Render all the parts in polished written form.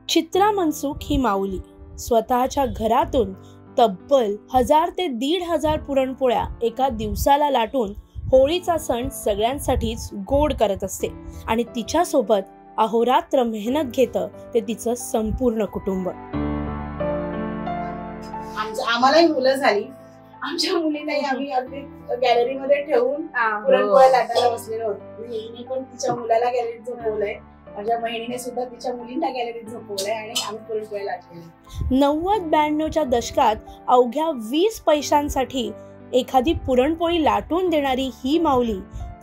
चित्रा मनसुख ही माऊली स्वतःच्या घरातून तब्बल 1000 ते 1500 पुरणपोळ्या एका दिवसाला लाटून होळीचा सण सगळ्यांसाठीच गोड करत असते आणि तिच्या सोबत अहोरात्र मेहनत घेतं ते तिचं संपूर्ण कुटुंब. आम्हालाही मुलं झाली, आमच्या मुलींनाही आम्ही अगदी गॅलरीमध्ये ठेवून पुरणपोळ्या लाटायला बसलेलो होतो. हिने पण तिच्या मुलाला गॅलरीत झोपवलंय, माझ्या बहिणीने सुद्धा तिच्या मुलींना गॅलरीत झोपवलंय आणि आम्ही पुरणपोळ्या लाटलेल्या. 90-92च्या दशकात अवघ्या 20 पैशांसाठी एखादी पुरणपोळी लाटून देणारी ही माऊली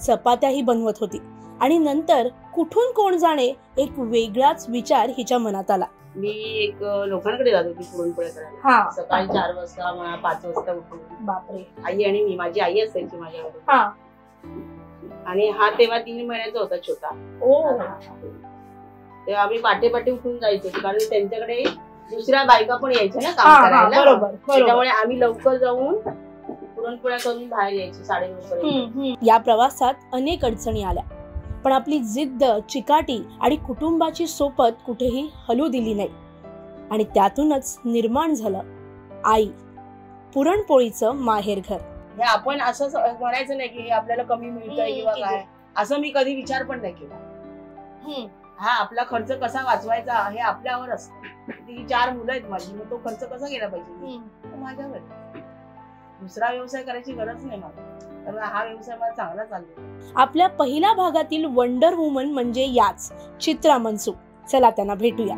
चपात्याही बनवत होती आणि नंतर कुठून कोण जाणे एक वेगळाच विचार हिच्या मनात आला. मी एक लोकांकडे जात होती पुरणपोळ्या करायला. सकाळी 4 वाजता मला 5 वाजता उठून. बापरे. आई आणि मी, माझी आई असायची माझ्यावर. आणि हा तेव्हा 3 महिन्याचा होता छोटा. तेव्हा आम्ही पाटे उठून जायचो कारण त्यांच्याकडे दुसऱ्या बायका पण यायच्या ना काम करायला. बरोबर. त्यामुळे आम्ही लवकर जाऊन पुरणपोळ्या करून बाहेर यायची 9:30 पर्यंत. या प्रवासात अनेक अडचणी आल्या, पण आपली जिद्द, चिकाटी आणि कुटुंबाची सोबत कुठेही हलू दिली नाही आणि त्यातूनच निर्माण झालं आई, पुरणपोळीचं माहेरघर. हे आपण असं म्हणायचं नाही की आपल्याला कमी मिळतंय किंवा काय, असं मी कधी विचार पण नाही केला. हा आपला खर्च कसा वाचवायचा हे आपल्यावर असतं. ती 4 मुलं आहेत माझी, मग तो खर्च कसा केला पाहिजे माझ्यावर. दुसरा व्यवसाय करायची गरज नाही मला, त्यामुळे हा व्यवसाय मला चांगला चालतो. आपल्या पहिल्या भागातील वंडर वुमन म्हणजे याच चित्रा मनसुख. चला त्यांना भेटूया.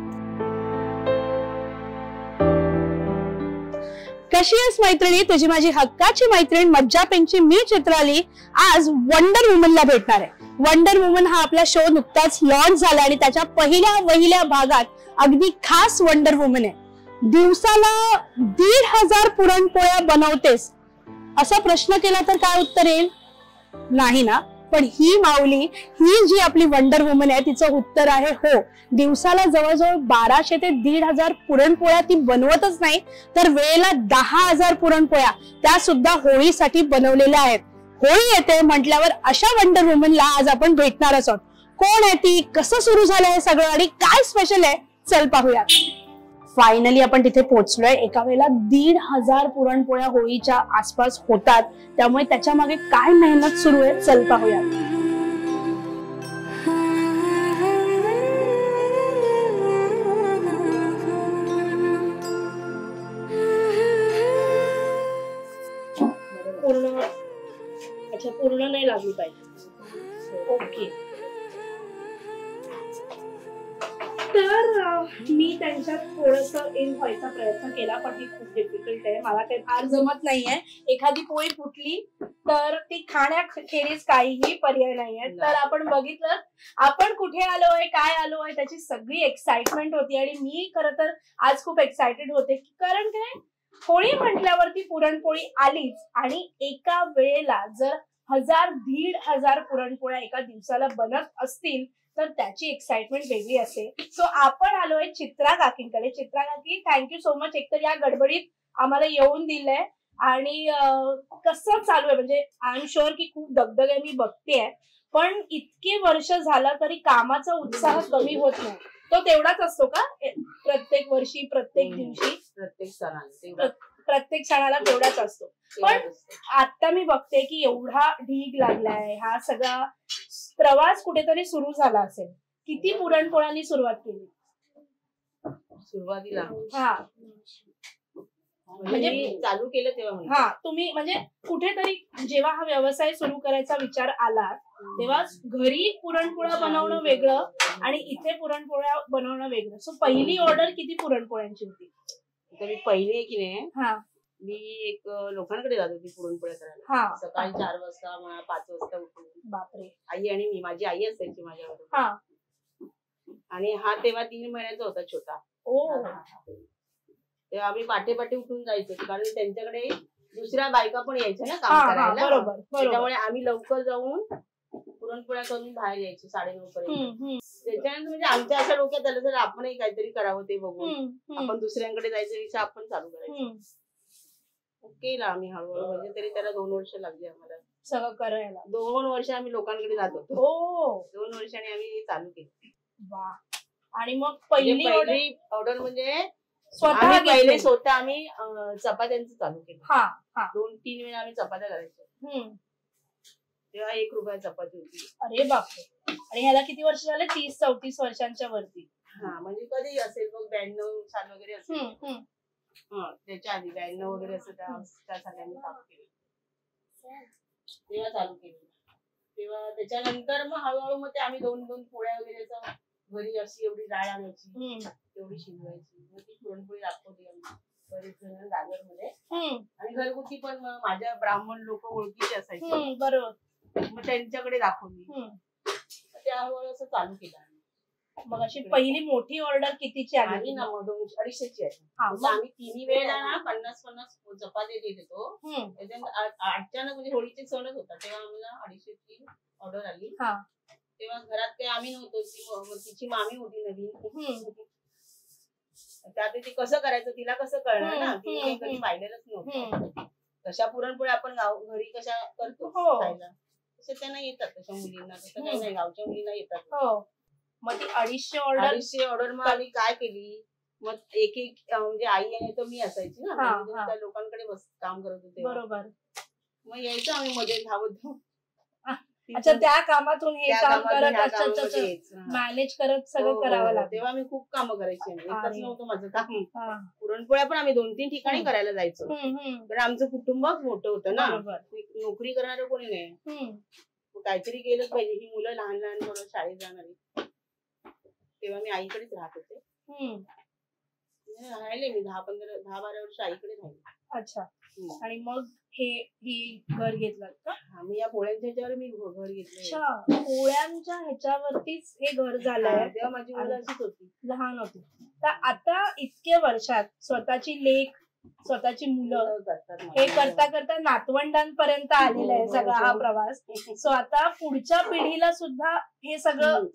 कशी आहेस मैत्रिणी? तुझी माझी हक्काची मैत्रीण मज्जा पेंची मी चित्राली आज वंडर वुमनला भेटणार आहे. वंडर वुमन हा आपला शो नुकताच लॉन्च झाला आणि त्याच्या पहिल्या भागात अगदी खास वंडर वुमन आहे. दिवसाला 1500 पुरणपोळ्या बनवतेस असा प्रश्न केला तर काय उत्तर येईल? नाही ना. पण ही माऊली, ही जी आपली वंडर वुमन आहे, तिचं उत्तर आहे हो. दिवसाला जवळजवळ 1200 ते 1500 पुरणपोळ्या ती बनवतच नाही, तर वेळेला 10,000 पुरणपोळ्या त्या सुद्धा होळीसाठी बनवलेल्या आहेत. होळी येते म्हटल्यावर अशा वंडर वुमनला आज आपण भेटणार आहोत. कोण आहे ती, कसं सुरू झालं हे सगळं आणि काय स्पेशल आहे, चल पाहूया. फायनली आपण तिथे पोहोचलोय. एका वेळेला 1500 पुरणपोळ्या होळीच्या आसपास होतात, त्यामुळे त्याच्या मागे काय मेहनत सुरू आहे, चल पाहूया. पूर्ण नाही लागली पाहिजे. ओके. तर मी त्यांच्यात थोडस इन व्हायचा प्रयत्न केला, पण ती खूप डिफिकल्ट आहे. मला ते फार जमत नाहीये. एखादी पोळी फुटली तर ती खाण्याखेरीज काहीही पर्याय नाहीये. तर आपण बघितलं आपण कुठे आलोय, काय आलोय, त्याची सगळी एक्साइटमेंट होती आणि मी खरं तर आज खूप एक्साइटेड होते, कारण काय होळी म्हटल्यावरती पुरणपोळी आलीच आणि एका वेळेला जर 1000-1500 पुरणपोळ्या एका दिवसाला बनत असतील तर त्याची एक्साइटमेंट वेगळी असते. सो आपण आलोय चित्रा काकींकडे. चित्रा काकी, थँक्यू सो मच एकतर या गडबडीत आम्हाला येऊन दिलंय. आणि कसं चालू आहे, म्हणजे आय एम शुअर की खूप दगदग आहे, मी बघतेय, पण इतके वर्ष झालं तरी कामाचा उत्साह कमी होत नाही. तो तेवढाच असतो का प्रत्येक वर्षी, प्रत्येक दिवशी, प्रत्येक सणाला तेवढाच असतो? पण आता मी बघते की एवढा ढीग लागलाय, हा सगळा प्रवास कुठेतरी सुरू झाला असेल. किती पुरणपोळ्यांनी सुरुवात केली सुरुवातीला? म्हणजे चालू केलं तेव्हा? तुम्ही म्हणजे कुठेतरी जेव्हा हा व्यवसाय सुरू करायचा विचार आला तेव्हा घरी पुरणपोळ्या बनवणं वेगळं आणि इथे पुरणपोळ्या बनवणं वेगळं. सो पहिली ऑर्डर किती पुरणपोळ्यांची होती? मी पहिली की नाही, मी एक लोकांकडे जात होती पुरणपोळ्या करायला. सकाळी 4 वाजता मला 5 वाजता उठून. बापरे. आई आणि मी, माझी आई असायची माझ्यावर. आणि हा तेव्हा 3 महिन्याचा होता छोटा. तेव्हा आम्ही पाटे उठून जायचो कारण त्यांच्याकडे दुसऱ्या बायका पण यायच्या ना काम करायला. बरोबर. त्यामुळे आम्ही लवकर जाऊन पुरणपोळ्या करून बाहेर यायची 9:30 पर्यंत. त्याच्यानंतर म्हणजे आमच्या अशा डोक्यात आलं तर आपणही काहीतरी करावं ते बघून आपण दुसऱ्यांकडे जायचं विचार आपण चालू करायचं. केला आम्ही हळूहळू, म्हणजे तरी त्याला 2 वर्ष लागली आम्हाला सगळं करायला. 2 वर्ष आम्ही लोकांकडे जात होतो. 2 वर्षांनी आम्ही चालू केलं. वा. आणि मग पहिली ऑर्डर म्हणजे स्वतः आम्ही चपात्यांचं चालू केलं. 2-3 वेळा आम्ही चपात्या करायचो. तेव्हा 1 रुपया चपाती होती. अरे बापरे. आणि ह्याला किती वर्ष झाले? 30-34 वर्षांच्या वरती. म्हणजे कधी असेल मग 92 साल वगैरे असेल. त्याच्या आधी 92 वगैरे असं त्या सगळ्यांनी चालू केलं. तेव्हा चालू केलं. तेव्हा त्याच्यानंतर मग हळूहळू मग ते आम्ही 2-2 पोळ्या वगैरे घरी अशी एवढी डाळ आणायची, तेवढी शिजवायची, मग ती पुरणपोळी दाखवली आम्ही बरेच जण दादरमध्ये. आणि घरगुती पण मग माझ्या ब्राह्मण लोक ओळखीचे असायचे, बरोबर, मग त्यांच्याकडे दाखवली. ते हळूहळू असं चालू केलं. मग अशी पहिली मोठी ऑर्डर कितीची आली? ना 200-250ची आहे. आम्ही 3 वेळेला ना 50-50 चपाती देत होतो. अचानक म्हणजे होळीचे सणच होता तेव्हा आम्हाला 250ची ऑर्डर आली. तेव्हा घरात काही आम्ही नव्हतो, तिची मामी होती नवीन. त्यात ते कसं करायचं तिला कसं कळणार ना, तिने कधी पाहिलेलंच नव्हतं. तशा पुरणपोळ्या आपण घरी कशा करतो खायला, तसे त्यांना येतात. तशा मुलींना तसं काही नाही, गावच्या मुलींना येतात. मग ती 250 ऑर्डर मग आम्ही काय केली, मग एक म्हणजे आई आणि तर मी असायची ना, त्या लोकांकडे काम करत होते, बरोबर. मग यायचं आम्ही मध्ये धावत. अच्छा, त्या कामातून हे काम करत मॅनेज करत सगळं करावं लागतं. तेव्हा मी खूप कामं करायची, एकच नव्हतं माझं काम. पुरणपोळ्या पण आम्ही 2-3 ठिकाणी करायला जायचो, कारण आमचं कुटुंबच मोठं होतं ना, नोकरी करणारं कोणी नाही. काहीतरी केलंच पाहिजे. ही मुलं लहान लहान थोडं शाळेत जाणारी, तेव्हा मी आईकडेच राहत होते. राहिले मी 10-12 वर्ष आईकडे राहिले. अच्छा. आणि मग ही घर घेतलं का? मी या पोळ्यांच्या ह्याच्यावर मी घर घेतलं. पोळ्यांच्या ह्याच्यावरतीच हे घर झालंय. तेव्हा माझी मुलं अशीच होती, लहान होती. तर आता इतक्या वर्षात स्वतःची लेक, स्वतःची मुलं हे करता करता नातवंडांपर्यंत आलेला आहे सगळा हा प्रवास. सो आता पुढच्या पिढीला सुद्धा हे सगळं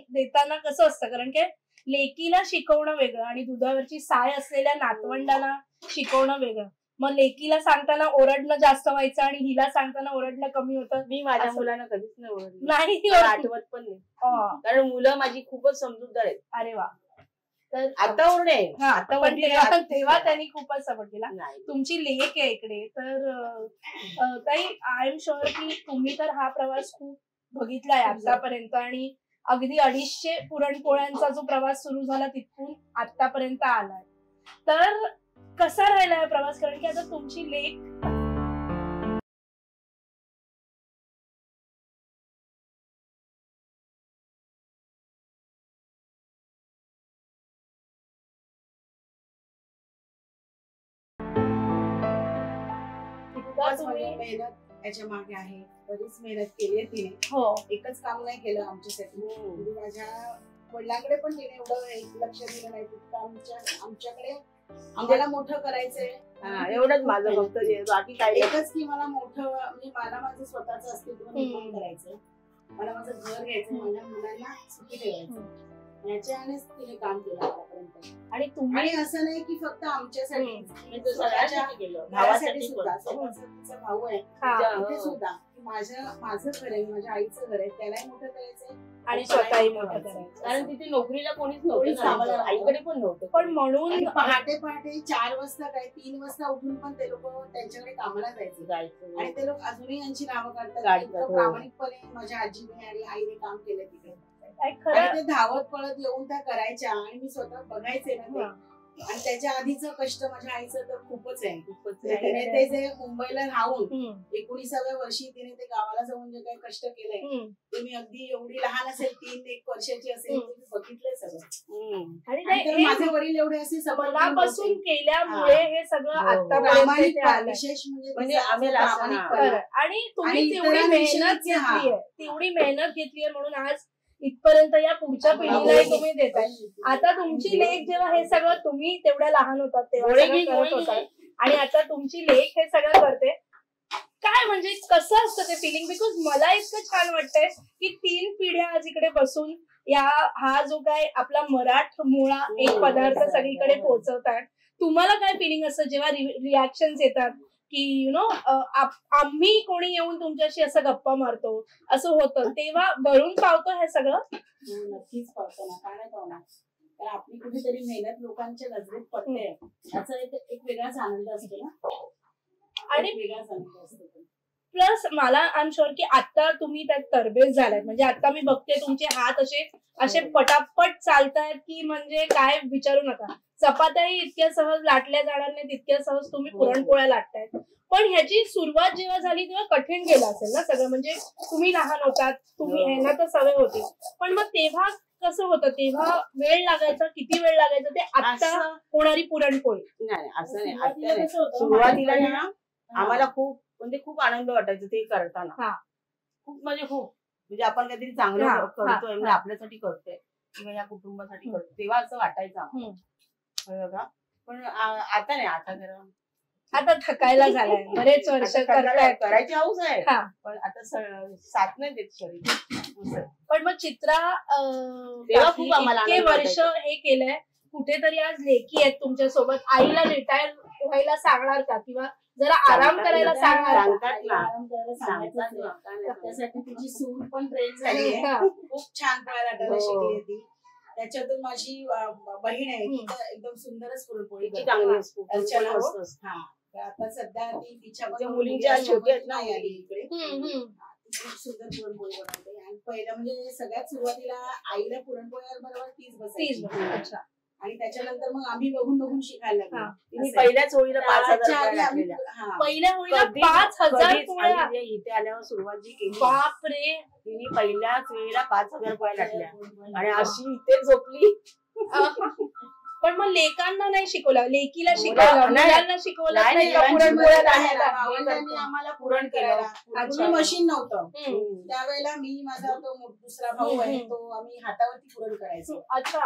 देताना कसं असतं, कारण की लेकीला शिकवणं वेगळं आणि दुधावरची साय असलेल्या नातवंडाला शिकवणं वेगळं. मग लेकीला सांगताना ओरडणं जास्त व्हायचं आणि हिला सांगताना ओरडणं कमी होतं. मी माझ्या मुलांना कधीच नाही ओरडली, नाही आठवत पण नाही, कारण मुलं माझी खूपच समजूतदार आहेत. अरे वा. तर आता ओरडे, तेव्हा त्यांनी खूपच सपोर्ट केला. तुमची लेक आहे इकडे, तर ताई आय एम शुअर की तुम्ही तर हा प्रवास खूप बघितलाय आतापर्यंत, आणि अगदी 250 पुरणपोळ्यांचा जो प्रवास सुरू झाला तिथून आतापर्यंत आलाय. तर कसा राहिला हा प्रवास, कारण की आता तुमची लेक मेहनत याच्या मागे आहे, बरीच मेहनत केली आहे तिने. एकच काम नाही केलं आमच्यासाठी. माझ्या वडिलांकडे पण तिने एवढं लक्ष दिलं नाही. आमच्याकडे आम्हाला मोठं करायचंय एवढंच माझं फक्त, बाकी काय एकच की मला मोठं, म्हणजे मला माझं स्वतःच अस्तित्व निर्माण करायचंय, मला माझं घर घ्यायचं, माझ्या मुलांना सुखी ठेवायचं, याच्यानेच तिने काम केलं आतापर्यंत. आणि तुम्ही असं नाही की फक्त आमच्यासाठी, भावासाठी सुद्धा, तिचा भाऊ आहे तिथे सुद्धा, माझं घर आहे, माझ्या आईचं घर आहे, त्यालाही मोठं करायचंय आणि स्वतःही मोठं करायचं. कारण तिथे नोकरीला कोणीच नव्हतं, आईकडे पण नव्हतं. पण म्हणून पहाटे 4 वाजता काय 3 वाजता उठून पण ते लोक त्यांच्याकडे कामाला जायचं, आणि ते लोक अजूनही यांची नावं काढतात. प्रामाणिकपणे माझ्या आजीने आणि आईने काम केलं तिकडे, ते धावत पळत येऊन त्या करायच्या, आणि मी स्वतः बघायचे ना ते. आणि त्याच्या आधीचं कष्ट माझ्या आईचं तर खूपच आहे. तिने ते जे मुंबईला राहून 19व्या वर्षी तिने ते गावाला जाऊन जे काही कष्ट केलंय, ते मी अगदी एवढी लहान असेल, 3-1 वर्षाची असेल, बघितलंय सगळं. आणि माझे वडील एवढे असे मनापासून केल्यामुळे हे सगळं आता विशेष म्हणजे आम्ही आणि तुम्ही तेवढी मेहनत घेतलीये म्हणून आज इथपर्यंत या पुढच्या पिढीला तुम्ही देताय. आता तुमची लेक जेव्हा हे सगळं, तुम्ही तेवढ्या लहान होतात तेव्हा करत होतात, आणि आता तुमची लेक हे सगळं करते, काय म्हणजे कसं असतं ते फिलिंग? बिकॉज मला इतकं छान वाटतंय की 3 पिढ्या आज इकडे बसून हा जो काय आपला मराठमोळा एक पदार्थ सगळीकडे पोहोचवतात. तुम्हाला काय फिलिंग असतं जेव्हा रिॲक्शन येतात, की यु नो आम्ही कोणी येऊन तुमच्याशी असं गप्पा मारतो असं होतं, तेव्हा भरून पावतो हे सगळं? नक्कीच पावतो ना, का नाही पावणार. तर आपली कुठेतरी मेहनत लोकांच्या नजरेत पडते, याचा एक वेगळाच आनंद असतो ना, आणि वेगळाच आनंद असतो. प्लस मला आय एम शुअर की आता तुम्ही त्यात तरबेज झालाय, म्हणजे आता मी बघते तुमचे हात असे पटापट चालतायत की म्हणजे काय विचारू नका. चपात्याही इतक्या सहज लाटल्या जाणार नाही तितक्या सहज तुम्ही पुरणपोळ्या लाटतायत. पण ह्याची सुरुवात जेव्हा झाली तेव्हा कठीण गेलं असेल ना सगळं, म्हणजे तुम्ही लहान होतात, तुम्ही ह्यांना तर सवय होती, पण मग तेव्हा कसं होतं, तेव्हा वेळ लागायचा, किती वेळ लागायचा ते आता होणारी पुरणपोळी? नाही असं नाही, सुरुवातीला ना आम्हाला खूप आनंद वाटायचा ते करताना, खूप म्हणजे आपण काहीतरी चांगलं करतोय, म्हणजे आपल्यासाठी करतोय किंवा या कुटुंबासाठी करतोय, तेव्हा असं वाटायचं. पण आता नाही, आता थकायला झालाय, बरेच वर्ष करायची हौस आहे, पण आता साथ नाही देत शरीर. पण मग चित्रा तेव्हा खूप आम्हाला वर्ष हे केलंय, कुठेतरी आज लेकी आहेत तुमच्या सोबत, आईला रिटायर व्हायला सांगणार का किंवा जरा आराम करायला सांगणार? त्यासाठी तुझी सून पण ट्रेन झाली आहे, खूप छान पोळ्या लाटायला शिकली ती. त्याच्यातून माझी बहीण आहे, एकदम सुंदरच पुरणपोळी आता सध्या ती तिच्या मुलींच्या छोटी आहेत ना इकडे, खूप सुंदर पुरणपोळी बनवते. आणि पहिलं म्हणजे सगळ्यात सुरुवातीला आईला पुरणपोळ्याबरोबर तीच बसायची, आणि त्याच्यानंतर मग आम्ही बघून शिकायला लागलो. तिने पहिल्याच होळीला 5,000 पहिल्या होळीला 5,000 पोळ्या इथे आल्यावर सुरुवात जी केली, बापरे, तिने पहिल्याच वेळेला 5,000 पोळ्या लाटल्या आणि अशी इथे झोपली. पण मग लेकांना नाही शिकवलं, लेकीला शिकवलं, मुलांना शिकवलं नाही का पुरणपोळ्या लाटायला? आम्हाला पुरण करायला मशीन नव्हतं त्यावेळेला. मी माझा तो दुसरा भाऊ आहे, तो आम्ही हातावरती पुरण करायचो. अच्छा,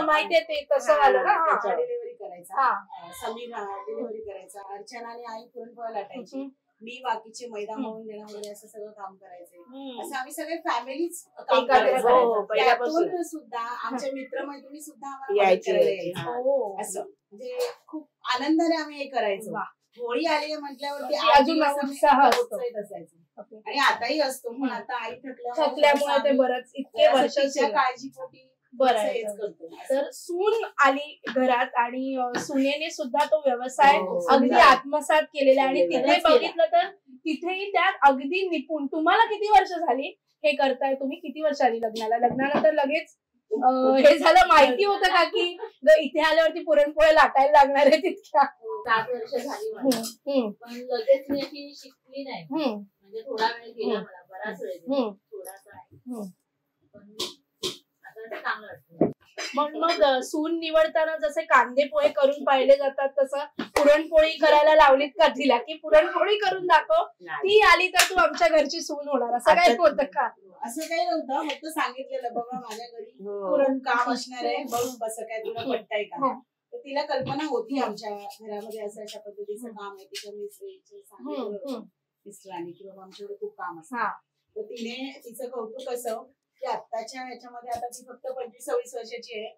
माहितीये ते तसं झालं ना, डिलिव्हरी करायचा, समीर डिलिव्हरी करायचा, अर्चना आणि आई पुरणपोळ्या लाटायची, मी बाकीचे मैदा मळून देणं वगैरे असं सगळं काम करायचे. असं आम्ही सगळे फॅमिलीच काम करायचो. त्यातून सुद्धा आमच्या मित्रमैत्रिणी सुद्धा आम्हाला असं म्हणजे खूप आनंदाने आम्ही हे करायचो. होळी आली म्हटल्यावरती अजून उत्साह असायचो, आणि आताही असतो, पण आता आई थकल्यामुळे ते बरंच इतके वर्षाच्या काळजीपोटी बरं. तर सून आली घरात आणि सुनेने सुद्धा तो व्यवसाय अगदी आत्मसात केलेला, आणि तिथे बघितलं तर तिथेही त्यात अगदी निपुण. तुम्हाला किती वर्ष झाली हे करताय तुम्ही? किती वर्ष आली लग्नानंतर लगेच हे झालं? माहिती होतं का की इथे आल्यावरती पुरणपोळ्या लाटायला लागणार आहे? तितक्या 7 वर्ष झाली, पण लगेच मी अशी शिकली नाही, म्हणजे थोडा वेळ गेला मला, बराच वेळ थोडासा आहे, मग सून निवडताना जसे कांदे पोहे करून पाहिले जातात तसं पुरणपोळी करायला लावलीत का तिला, की पुरणपोळी करून दाखव, ती आली तर तू आमच्या घरची सून होणार, असं काय होतं का? असं काही नव्हतं, फक्त सांगितलेलं बाबा माझ्या घरी पुरण काम असणार आहे, बघ कसं काय तुला पटतंय का. तर तिला कल्पना होती आमच्या घरामध्ये असं अशा पद्धतीचं काम आहे, तिच्या मिस्टरांनी की बाबा आमच्याकडे खूप काम असतं. तर तिने तिचं कौतुक असं की आत्ताच्या ह्याच्यामध्ये, आता ती फक्त 25-26 वर्षाची आहे,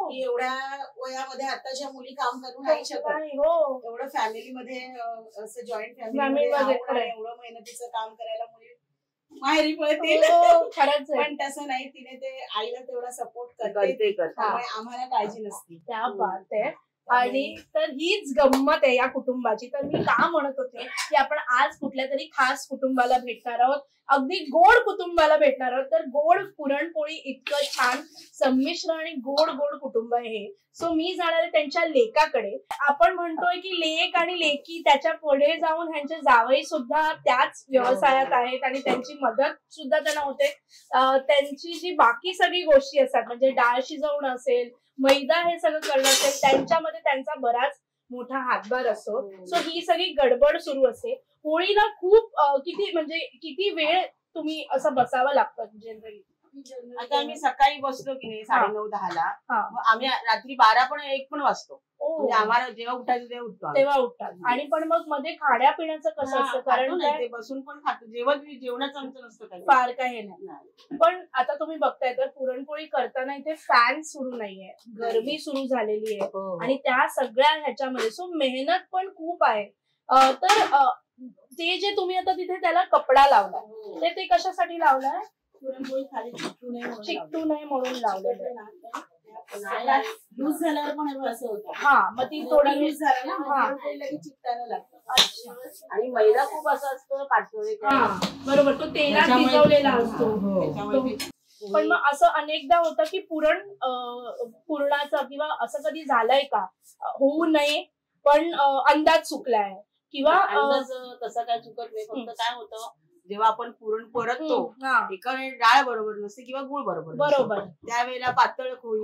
की एवढ्या वयामध्ये आताच्या मुली काम करू नाही शकत, एवढं फॅमिलीमध्ये असं जॉईंट फॅमिलीमध्ये एवढं मेहनतीचं काम करायला मुली माहेरी पळतील. खरंच, पण तसं नाही, तिने ते आईला तेवढा सपोर्ट करते, त्यामुळे आम्हाला काळजी नसते. त्या बात आहे. आणि तर हीच गंमत आहे या कुटुंबाची. तर मी का म्हणत होते की आपण आज कुठल्या तरी खास कुटुंबाला भेटणार आहोत, अगदी गोड कुटुंबाला भेटणार आहोत. तर गोड पुरणपोळी इतकं छान संमिश्र आणि गोड गोड कुटुंब आहे हे. सो मी जाणार आहे त्यांच्या लेकाकडे. आपण म्हणतोय की लेक आणि लेकी, त्याच्या पुढे जाऊन ह्यांचे जावई सुद्धा त्याच व्यवसायात आहेत आणि त्यांची मदत सुद्धा त्यांना होते. त्यांची जी बाकी सगळी गोष्टी असतात, म्हणजे डाळ शिजवणं असेल, मैदा हे सगळं करणं असेल, त्यांच्यामध्ये त्यांचा बराच मोठा हातभार असतो. सो ही सगळी गडबड सुरू असते. होळीला खूप किती वेळ तुम्ही असं बसावं लागतं जनरली? आता आम्ही सकाळी बसलो की नाही 9:30-10ला, आम्ही रात्री 12 पण 1 पण वाजतो. म्हणजे आम्हाला जेव्हा उठायचं तेव्हा उठतो, तेव्हा उठतात. आणि पण मग मध्ये खाण्यापिण्याचं कसं असतं? कारण ते बसून पण खातो. जेवणाचं आमचं नसतं काही, फार काही नाही. पण आता तुम्ही बघताय तर पुरणपोळी करताना इथे फॅन सुरू नाहीये, गरमी सुरू झालेली आहे आणि त्या सगळ्या ह्याच्यामध्ये सो मेहनत पण खूप आहे. तर ते जे तुम्ही आता तिथे त्याला कपडा लावलाय ते कशासाठी लावलाय? पुरणपोळी खाली चिकटू नये म्हणून लावलेलं. लूज झाल्यावर पण असं होतं. मग ती थोडी लूज झालं ना लगेच चिकटायला लागतं. आणि मैदा खूप असं असतं पातळ. बरोबर, तो तेलात भिजवलेला असतो. पण मग असं अनेकदा होतं की पुरणाचं किंवा असं कधी झालंय का होऊ नये पण अंदाज चुकलाय किंवा तसं काय चुकत नाही. फक्त काय होतं, जेव्हा आपण पुरण परततो एका वेळेला डाळ बरोबर नसते किंवा गुळ बरोबर, त्यावेळेला पातळ होईल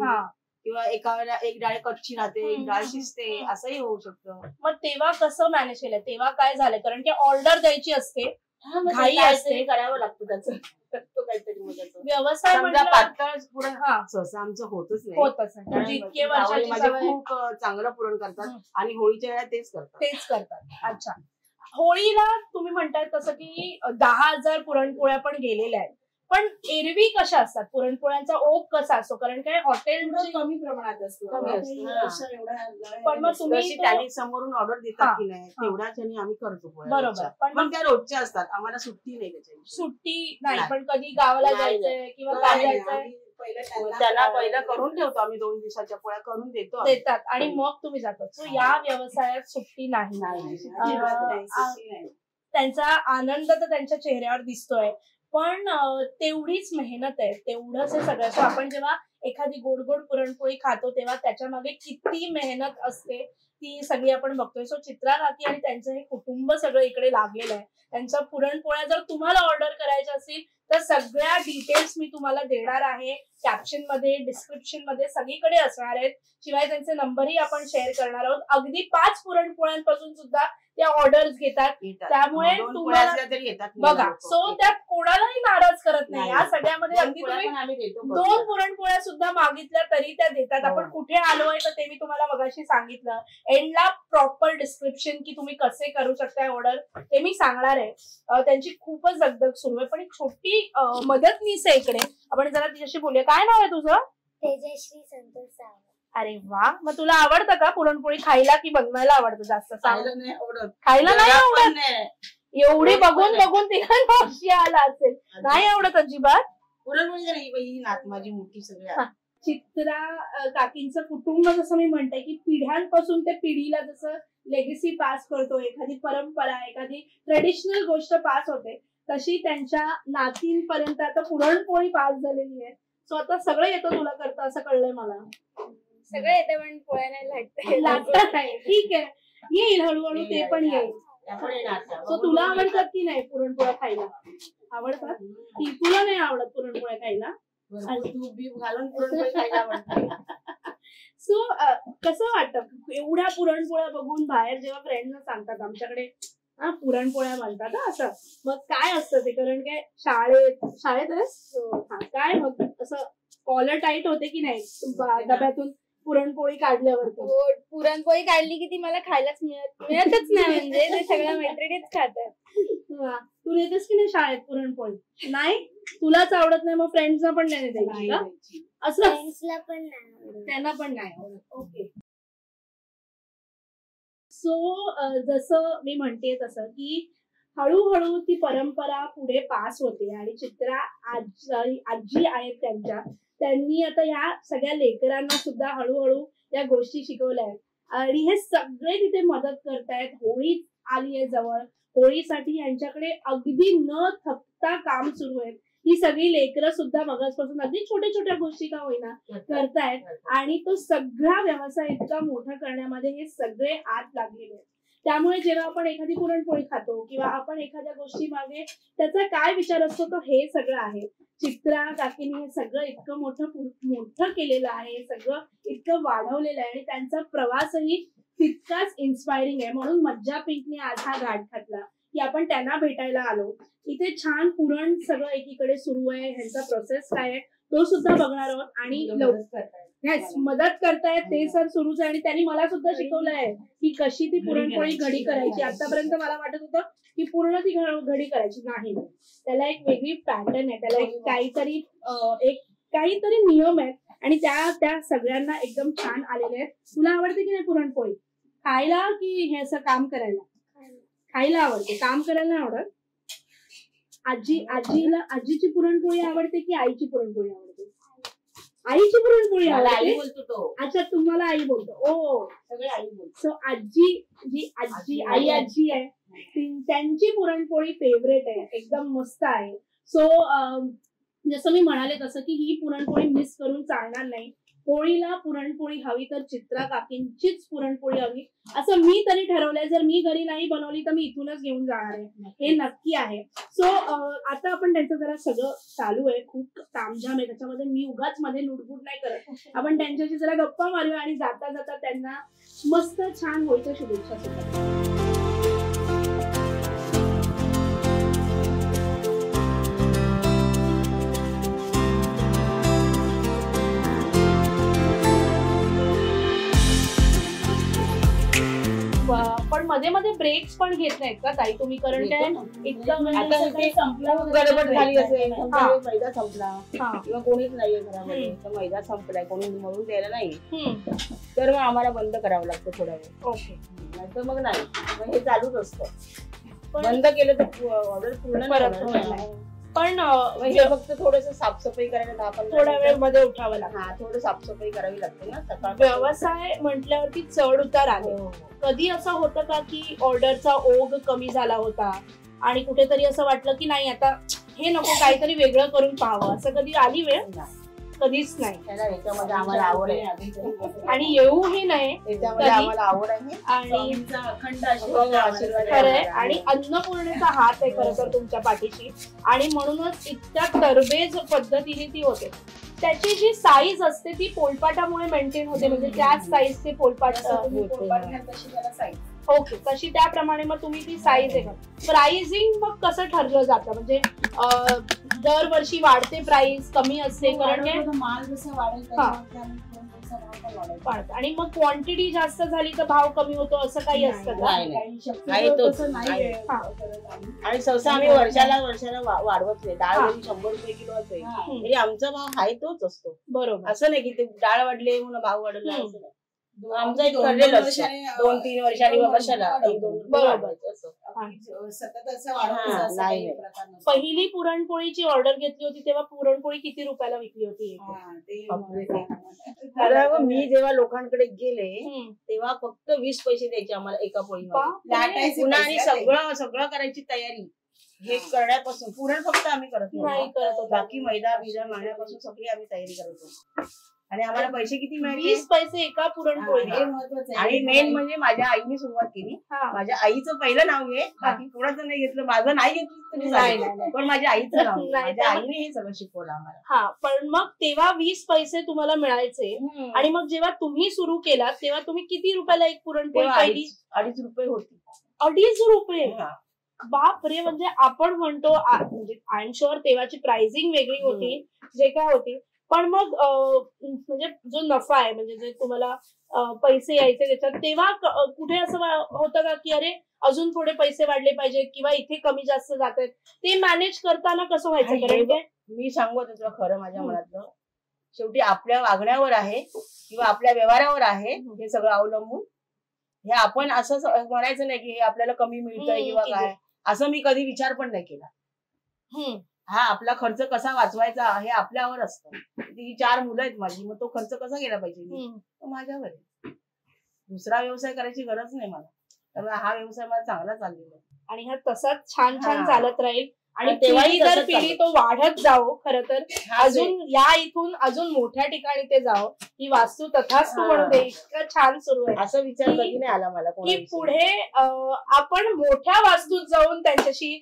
किंवा एका वेळेला एक डाळ कच्ची राहते, एक डाळ शिजते, असंही होऊ शकतं. मग तेव्हा कसं मॅनेज केलं? तेव्हा काय झालं? कारण की ऑर्डर द्यायची असते, घाई असते, करावं लागतं त्याचं काहीतरी. व्यवसाय पातळ पुरण सहसा आमचं होतच नाही. जितके वर्षाची खूप चांगलं पुरण करतात आणि होळीच्या वेळेला तेच करतात. अच्छा, होळीला तुम्ही म्हणताय तसं की 10,000 पुरणपोळ्या पण गेलेल्या आहेत, पण एरवी कशा असतात पुरणपोळ्यांचा ओघ कसा असतो? कारण काय हॉटेल कमी प्रमाणात असतो. पण मग तुम्ही त्यांनी समोरून ऑर्डर देतात की नाही तेवढ्याच आम्ही करतो. बरोबर, पण त्या रोजच्या असतात, आम्हाला सुट्टी नाही. त्याच्याची सुट्टी नाही, पण कधी गावाला जायचंय किंवा काय जायचंय त्याला पहिलं करून ठेवतो आम्ही, 2 दिवसाच्या पोळ्या करून देतात आणि मग तुम्ही जातात. सो या व्यवसायात सुट्टी नाही. त्यांचा आनंद तर त्यांच्या चेहऱ्यावर दिसतोय, पण तेवढीच मेहनत आहे, तेवढंच हे सगळं. सो आपण जेव्हा एखादी गोड गोड पुरणपोळी खातो तेव्हा त्याच्या मागे किती मेहनत असते ती सगळी आपण बघतोय. सो चित्रा काकी आणि त्यांचं हे कुटुंब सगळं इकडे लागलेलं आहे. त्यांच्या पुरणपोळ्या जर तुम्हाला ऑर्डर करायच्या असतील तर सगळ्या डिटेल्स मी तुम्हाला देणार आहे, कॅप्शन मध्ये, डिस्क्रिप्शन मध्ये सगळीकडे असणार आहेत. शिवाय त्यांचे नंबरही आपण शेअर करणार आहोत. अगदी 5 पुरणपोळ्यांपासून सुद्धा त्या ऑर्डर्स घेतात, त्यामुळे तुम्हाला बघा. सो त्या कोणालाही नाराज करत नाही. या सगळ्यामध्ये अगदी तुम्ही 2 पुरणपोळ्या सुद्धा मागितल्या तरी त्या देतात. आपण कुठे आलोय तर ते मी तुम्हाला मगाशी सांगितलं. एंडला प्रॉपर डिस्क्रिप्शन की तुम्ही कसे करू शकताय ऑर्डर ते मी सांगणार आहे. त्यांची खूपच दगदग सुरू आहे. पण एक छोटी मदतनीस आहे इकडे, आपण जरा तिच्याशी बोलूया. काय नाव आहे तुझं? तेजश्री संतोष सावंत. अरे वा, मग तुला आवडतं का पुरणपोळी खायला की बनवायला आवडतं जास्त? खायला नाही आवडत. खायला नाही आवडत? एवढी बघून बघून तिला नॉशी आला असेल, नाही आवडत अजिबात पुरणपोळी. माझी मोठी सगळ्या चित्रा काकींचं कुटुंब जसं मी म्हणते की पिढ्यांपासून ते पिढीला जसं लेगेसी पास करतो, एखादी परंपरा, एखादी ट्रेडिशनल गोष्ट पास होते, तशी त्यांच्या नातींपर्यंत आता पुरणपोळी पास झालेली आहे. सो आता सगळं येतं तुला करता असं कळलंय मला. सगळं येतं पण पोळ्या नाही लागतात नाही. ठीक आहे, येईल हळूहळू, ते पण येईल. सो तुला आवडतात की नाही पुरणपोळ्या खायला? आवडतात. तुला नाही आवडत पुरणपोळ्या खायला? सो कसं वाटतं एवढ्या पुरणपोळ्या बघून? बाहेर जेव्हा फ्रेंड्सना सांगतात आमच्याकडे पुरणपोळ्या म्हणतात असं, मग काय असतं ते? कारण काय शाळेत काय मग असं कॉलर टाईट होते की नाही डब्यातून पुरणपोळी काढल्यावरती? पुरणपोळी काढली की ती मला खायलाच मिळतच नाही. म्हणजे ते सगळ्या मैत्रिणीच खातात. तू नेतेस की नाही शाळेत पुरणपोळी? नाही, तुलाच आवडत नाही, मग फ्रेंड्सना पण नाही द्यायची का? असं फ्रेंड्सला पण नाही, त्यांना पण नाही आवडत. ओके. सो जसं मी म्हणते तसं की हळूहळू ती परंपरा पुढे पास होते आणि चित्रा आजी आहेत त्यांनी आता या सगळ्या लेकरांना सुद्धा हळूहळू या गोष्टी शिकवल्या आहेत आणि हे सगळे तिथे मदत करतायत. होळी आली आहे जवळ, होळीसाठी यांच्याकडे अगदी न थकता काम सुरू आहे. ही सगळी लेकरं सुद्धा मगासपासून अगदी छोट्या छोट्या गोष्टी का होईना करतायत आणि तो सगळा व्यवसाय इतका मोठा करण्यामध्ये हे सगळे आत लागलेले आहेत. त्यामुळे जेव्हा आपण एखादी पुरणपोळी खातो किंवा आपण एखाद्या गोष्टी मागे त्याचा काय विचार असतो तो हे सगळं आहे. चित्रा काकीने हे सगळं इतकं मोठं केलेलं आहे, सगळं इतकं वाढवलेलं आहे आणि त्यांचा प्रवासही तितकाच इन्स्पायरिंग आहे. म्हणून मज्जा पिंकने आज हा घाट घातला की आपण त्यांना भेटायला आलो. इथे छान पुरण सगळं एकीकडे सुरू आहे, ह्यांचा प्रोसेस काय आहे तो सुद्धा बघणार आहोत. आणि मदत करतायत ते सर सुरूच आहे. आणि त्यांनी मला सुद्धा शिकवलं आहे की कशी ती पुरणपोळी घडी करायची. आतापर्यंत मला वाटत होतं की पूर्ण ती घडी करायची नाही, त्याला एक वेगळी पॅटर्न आहे, त्याला एक काहीतरी नियम आहेत आणि त्या सगळ्यांना एकदम छान आलेले आहेत. तुला आवडते की नाही पुरणपोळी खायला की हे असं काम करायला? खायला आवडते, काम करायला नाही आवडत. आजीची पुरणपोळी आवडते की आईची पुरणपोळी आवडते? आईची पुरणपोळी आवडते. अच्छा, तुम्हाला आई बोलतो. ओ, सगळे आई बोलतो. सो आजी आहे त्यांची पुरणपोळी फेवरेट आहे, एकदम मस्त आहे. सो जसं मी म्हणाले तसं की ही पुरणपोळी मिस करून चालणार नाही. होळीला पुरणपोळी हवी तर चित्रा काकींचीच पुरणपोळी हवी असं मी तरी ठरवलंय. जर मी घरी नाही बनवली तर मी इथूनच घेऊन जाणार आहे, हे नक्की आहे. सो आता आपण त्यांचं जरा सगळं चालू आहे, खूप तामझाम आहे त्याच्यामध्ये, मी उगाच मध्ये लुडबुड नाही करत. आपण त्यांच्याशी जरा गप्पा मारूया आणि जाता जाता त्यांना मस्त छान होळीच्या शुभेच्छा सुद्धा. पण मध्ये मध्ये ब्रेक्स पण घेत नाहीत का ताई तुम्ही? कारण काय एकदम गडबड झाली असेल, मैदा संपला किंवा कोणीच नाहीये घरामध्ये तर मैदा संपलाय, कोणी मळून द्यायला नाही, तर मग आम्हाला बंद करावं लागतं थोडा वेळ. ओके, नाहीतर मग नाही, मग हे चालूच असतं. बंद केलं तर ऑर्डर पूर्ण. पण हे फक्त थोडस साफसफाई करायला थोड्या वेळ मध्ये उठावं लागतं. हा, थोडं साफसफाई करावी लागते ना सकाळ. व्यवसाय म्हटल्यावरती चढ उतार आले. कधी असं होतं का की ऑर्डरचा ओघ कमी झाला होता आणि कुठेतरी असं वाटलं की नाही आता हे नको, काहीतरी वेगळं करून पाहावं, असं कधी आली वेळ? कधीच नाही. याच्यामध्ये आम्हाला आवड आहे आणि येऊही नाही, त्याच्यामध्ये आम्हाला आवड आहे आणि अखंड खरंय. आणि अन्नपूर्णेचा हात आहे खरं तर तुमच्या पाठीशी, आणि म्हणूनच इतक्या तरबेज पद्धतीने ती होते. त्याची जी साईज असते ती पोलपाटामुळे मेंटेन होते, म्हणजे त्याच साईजचे पोलपाट. ओके, तशी त्याप्रमाणे मग तुम्ही ती साईज आहे. प्राइसिंग मग कसं ठरलं जातं? म्हणजे दरवर्षी वाढते प्राइस, कमी असते? कारण काय माल जसं वाढेल आणि मग क्वांटिटी जास्त झाली तर भाव कमी होतो, असं काही असतं का? आणि सहसा आम्ही वर्षाला वाढवत नाही. डाळ जरी 100 रुपये किलो असेल तरी आमचा भाव हाय तोच असतो. बरोबर, असं नाही की ते डाळ वाढले म्हणून भाव वाढला, असं नाही. आमचं एक ठरलेलं असतं 2-3 वर्षांनी कशाला. बरोबर. सतत असं वाढवत नाही. पहिली पुरणपोळीची ऑर्डर घेतली होती तेव्हा पुरणपोळी किती रुपयाला विकली होती? मी जेव्हा लोकांकडे गेले तेव्हा फक्त 20 पैसे द्यायचे आम्हाला एका पोळीमध्ये. पुन्हा आणि सगळं करायची तयारी हे करण्यापासून. पुरण फक्त आम्ही करत नाही, बाकी मैदा बिजा मागण्यापासून सगळी आम्ही तयारी करतो. आणि आम्हाला पैसे किती मिळाले? 20 पैसे एका पुरणपोळी. आणि मेन म्हणजे माझ्या आईने सुरुवात केली. माझ्या आईचं पहिलं नाव घे, बाकी कोणाचं नाही घेतलं, माझं नाही घेतलं, पण माझ्या आईचं नाव. माझ्या आईने हे सगळं शिकवलं आम्हाला. हा, पण मग तेव्हा 20 पैसे तुम्हाला मिळायचे. आणि मग जेव्हा तुम्ही सुरू केलात तेव्हा तुम्ही किती रुपयाला एक पुरणपोळी पहिली? 2.5 रुपये होती. 2.5 रुपये? बापरे. म्हणजे आपण म्हणतो, म्हणजे आय एम शुअर तेव्हाची प्राइसिंग वेगळी होती, जे काय होती, पण मग म्हणजे जो नफा आहे, म्हणजे जे तुम्हाला पैसे यायचे त्याच्यात, तेव्हा कुठे असं होतं का की अरे अजून थोडे पैसे वाढले पाहिजे किंवा इथे कमी जास्त जात आहेत, ते मॅनेज करताना कसं व्हायचं? कारण मी सांगू तुला खरं माझ्या मनातलं, शेवटी आपल्या वागण्यावर आहे किंवा आपल्या व्यवहारावर आहे हे सगळं अवलंबून. हे आपण असं म्हणायचं नाही की हे आपल्याला कमी मिळतंय किंवा काय, असं मी कधी विचार पण नाही केला. हा, आपला खर्च कसा वाचवायचा हे आपल्यावर असतं. ती 4 मुलं आहेत माझी, मग तो खर्च कसा गेला पाहिजे तो माझ्यावर आहे. दुसरा व्यवसाय करायची गरज नाही मला, त्यामुळे हा व्यवसाय मला चांगला चाललेला आहे आणि हा तसाच छान छान चालत राहील. आणि पिढी तो वाढत जावो. खरं तर अजून इथून अजून मोठ्या ठिकाणी ते जावो, ही वास्तू तथास्तु म्हणू दे. इतकं छान सुरू आहे असं विचार कधी नाही आला मला की पुढे आपण मोठ्या वास्तूत जाऊन त्यांच्याशी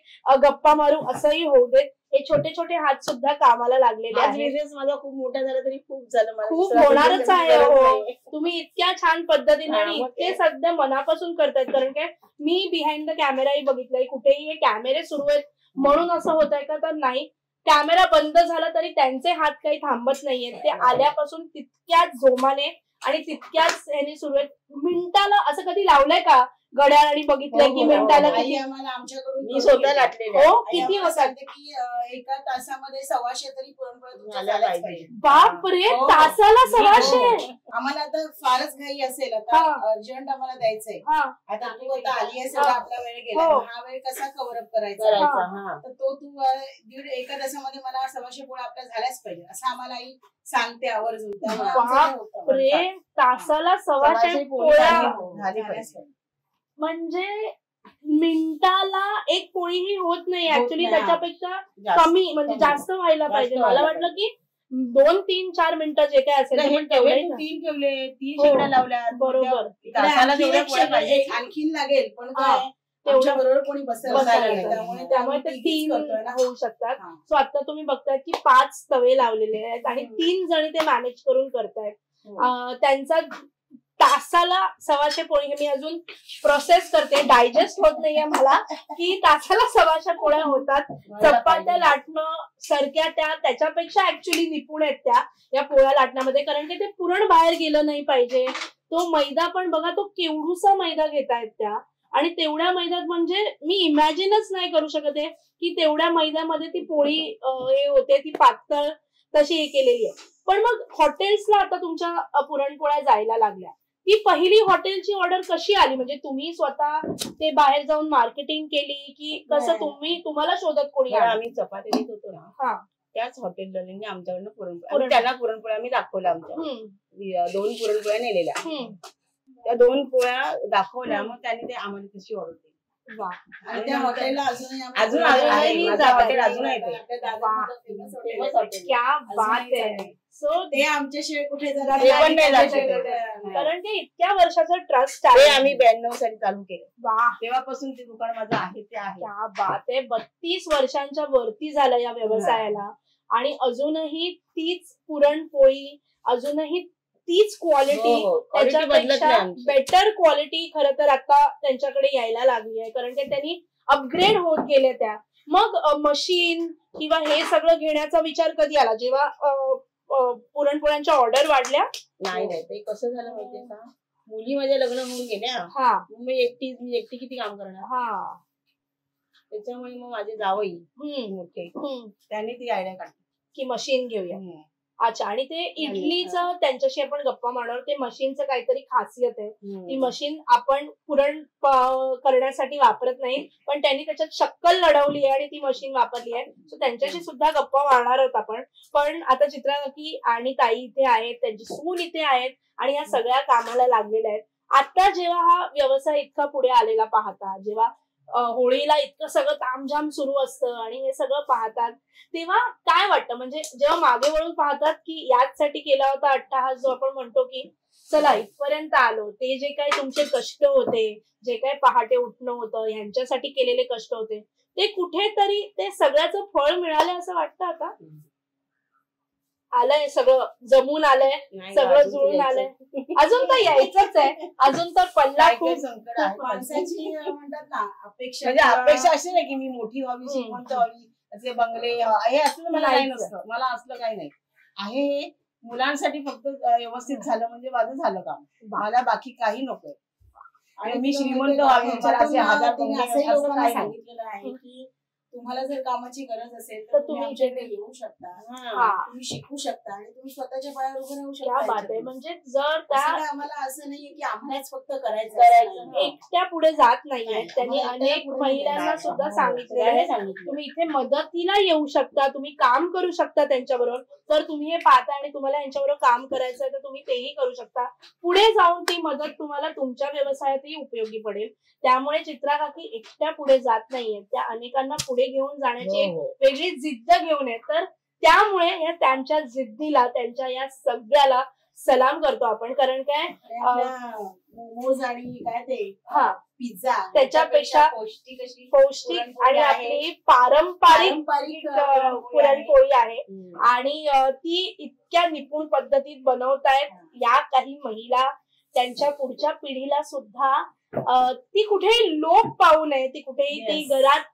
गप्पा मारू, असंही होऊ देत. हे छोटे छोटे हात सुद्धा कामाला लागलेले आहेत. बिझनेस माझा खूप मोठा झाला तरी खूप झालं, खूप होणारच आहे. हो, तुम्ही इतक्या छान पद्धतीने आणि इतके सध्या मनापासून करतायत. कारण काय, मी बिहाइंड द कॅमेराही बघितलंय, कुठेही हे कॅमेरे सुरू आहेत म्हणून असं होत आहे का, तर नाही. कॅमेरा बंद झाला तरी त्यांचे हात काही थांबत नाहीयेत. ते आल्यापासून तितक्याच जोमाने आणि तितक्याच ह्याने सुरू आहेत. मिनिटाला असं कधी लावलंय का घड्याळ आणि बघितलंय की मिनिटाला किती? आम्हाला आमच्याकडून मी स्वतः लाटलेले. हो, किती वाजता की एका तासामध्ये 1,200 तरी पुरणपोळ्या झाल्या पाहिजे. बापरे, तासाला 1,200? आम्हाला आता फारच घाई असेल, आता अर्जंट आम्हाला द्यायचंय. आता तू आता आली असेल, आपला वेळ गेला, हा वेळ कसा कव्हर अप करायचा, तर तो तू एका तासामध्ये मला 1,200 पोळ्या आपल्या झाल्याच पाहिजे असं आम्हाला आई सांगते आवर्जून. बापरे, तासाला 1,200 पोळ्या म्हणजे मिनिटाला एक पोळीही होत नाही. ऍक्च्युली त्याच्यापेक्षा कमी म्हणजे जास्त व्हायला पाहिजे. मला वाटलं की 2, 3, 4 मिनिटं जे काय असेल 3 ठेवले, 3 शेगड्या लावल्या. बरोबर, आणखीन लागेल पण तेवढ्या बरोबर कोणी त्यामुळे ते 3 होऊ शकतात. सो आता तुम्ही बघताय की 5 तवे लावलेले आहेत आणि 3 जणी ते मॅनेज करून करतायत. त्यांचा तासाला 1,200 पोळी, हे मी अजून प्रोसेस करते, डायजेस्ट होत नाहीये मला की तासाला 1,200 पोळ्या होतात. चपात्या लाटणं सरक्या त्याच्यापेक्षा ऍक्च्युली निपुण आहेत त्या या पोळ्या लाटण्यामध्ये. कारण की ते पुरण बाहेर गेलं नाही पाहिजे. तो मैदा पण बघा, तो केवढूसा मैदा घेतायत त्या, आणि तेवढ्या मैद्यात म्हणजे मी इमॅजिनच नाही करू शकत आहे की तेवढ्या मैद्यामध्ये ती पोळी हे होते, ती पातळ तशी हे केलेली आहे. पण मग हॉटेल्सला आता तुमच्या पुरणपोळ्या जायला लागल्या, ती पहिली हॉटेलची ऑर्डर कशी आली? म्हणजे तुम्ही स्वतः ते बाहेर जाऊन मार्केटिंग केली की कसं, तुम्हाला शोधत कोणी? आम्ही चपाती देत होतो ना, त्याच हॉटेलवाल्यांनी आमच्याकडनं पुरणपोळ्या, त्यांना पुरणपोळ्या आम्ही दाखवल्या. आमच्या 2 पुरणपोळ्या नेलेल्या, त्या 2 पोळ्या दाखवल्या, मग त्यांनी ते आम्हाला तशी ऑर्डर दिली. आणि त्या हॉटेलला अजून अजून सो ते आमच्याशिवाय कुठे कारण की इतक्या वर्षाचं ट्रस्ट आहे. आम्ही 92 साली चालू केलं, तेव्हापासून ते दुकान माझं आहे ते आहे. क्या बात आहे. 32 वर्षांच्या वरती झालं या व्यवसायाला, आणि अजूनही तीच पुरणपोळी, अजूनही तीच क्वालिटी, त्याच्यापेक्षा बेटर क्वालिटी खरं तर आता त्यांच्याकडे यायला लागली आहे. कारण की त्यांनी अपग्रेड होत गेले त्या. मग मशीन किंवा हे सगळं घेण्याचा विचार कधी आला, जेव्हा पुरणपोळ्यांच्या ऑर्डर वाढल्या? नाही, ते कसं झालं माहितीये का, मुली माझ्या लग्न होऊन गेल्या, मी एकटी किती काम करणार. त्याच्यामुळे मग माझे जावई मोठे त्यांनी ती आयडिया काढली की मशीन घेऊया. अच्छा, आणि ते इडलीचं त्यांच्याशी आपण गप्पा मारणार. ते मशीनचं काहीतरी खासियत आहे. ती मशीन आपण पुरण करण्यासाठी वापरत नाही, पण त्यांनी त्याच्यात शक्कल लढवली आहे आणि ती मशीन वापरली आहे. सो त्यांच्याशी सुद्धा गप्पा मारणार आहोत आपण. पण आता चित्रा काकी आणि ताई इथे आहेत, त्यांची सून इथे आहेत आणि या सगळ्या कामाला लागलेल्या आहेत. आता जेव्हा हा व्यवसाय इतका पुढे आलेला पाहता, जेव्हा होळीला इतकं सगळं तामझाम सुरू असतं आणि हे सगळं पाहतात, तेव्हा काय वाटतं? म्हणजे जेव्हा मागे वळून पाहतात की याचसाठी केला होता अट्टहास जो आपण म्हणतो की चला इथपर्यंत आलो, ते जे काही तुमचे कष्ट होते, जे काही पहाटे उठणं होतं, ह्यांच्यासाठी केलेले कष्ट होते, ते कुठेतरी ते सगळ्याचं फळ मिळालंय असं वाटतं? आता आलंय सगळं, जमून आलंय, सगळं जुळून आलंय, अजून तर यायचंच आहे, अजून तर पल्ला खूप. माणसाची म्हणतात ना अपेक्षा, म्हणजे अपेक्षा अशी नाही की मी मोठी व्हावी, श्रीमंत व्हावी, असे बंगले हे असलं मला काही नसतं. मला असलं काही नाही आहे. मुलांसाठी फक्त व्यवस्थित झालं म्हणजे माझं झालं काम, मला बाकी काही नकोय. आणि मी श्रीमंत व्हावी, मला असे 1000 लोकांना सांगितलेलं आहे की तुम्हाला जर कामाची गरज असेल तर तुम्ही आमच्याकडे येऊ शकता, तुम्ही शिकू शकता आणि तुम्ही स्वतःच्या पायावर उभं राहू शकता. म्हणजे जर त्या आम्हाला असं नाहीये की आम्हालाच फक्त करायचं, एकट्या पुढे जात नाहीये. त्यांनी अनेक महिलांना सुद्धा सांगितलेलं आहे तुम्ही इथे मदतीला येऊ शकता, तुम्ही काम करू शकता त्यांच्याबरोबर. जर तुम्ही हे पाहता आणि तुम्हाला यांच्याबरोबर काम करायचं आहे तर तुम्ही तेही करू शकता. पुढे जाऊन ती मदत तुम्हाला तुमच्या व्यवसायातही उपयोगी पडेल. त्यामुळे चित्रा काकी एकट्या पुढे जात नाहीये, त्या अनेकांना पुढे पुढे घेऊन जाण्याची एक वेगळी जिद्द घेऊन आहे. तर त्यामुळे या त्यांच्या जिद्दीला, त्यांच्या या सगळ्याला सलाम करतो आपण. कारण काय मोमोज आणि काय ते पिझ्झा त्याच्यापेक्षा पौष्टिक आणि आपली पारंपरिक पुरणपोळी आहे आणि ती इतक्या निपुण पद्धतीत बनवतायत या काही महिला. त्यांच्या पुढच्या पिढीला सुद्धा ती कुठेही लोप पाहू नये, ती कुठेही ती घरात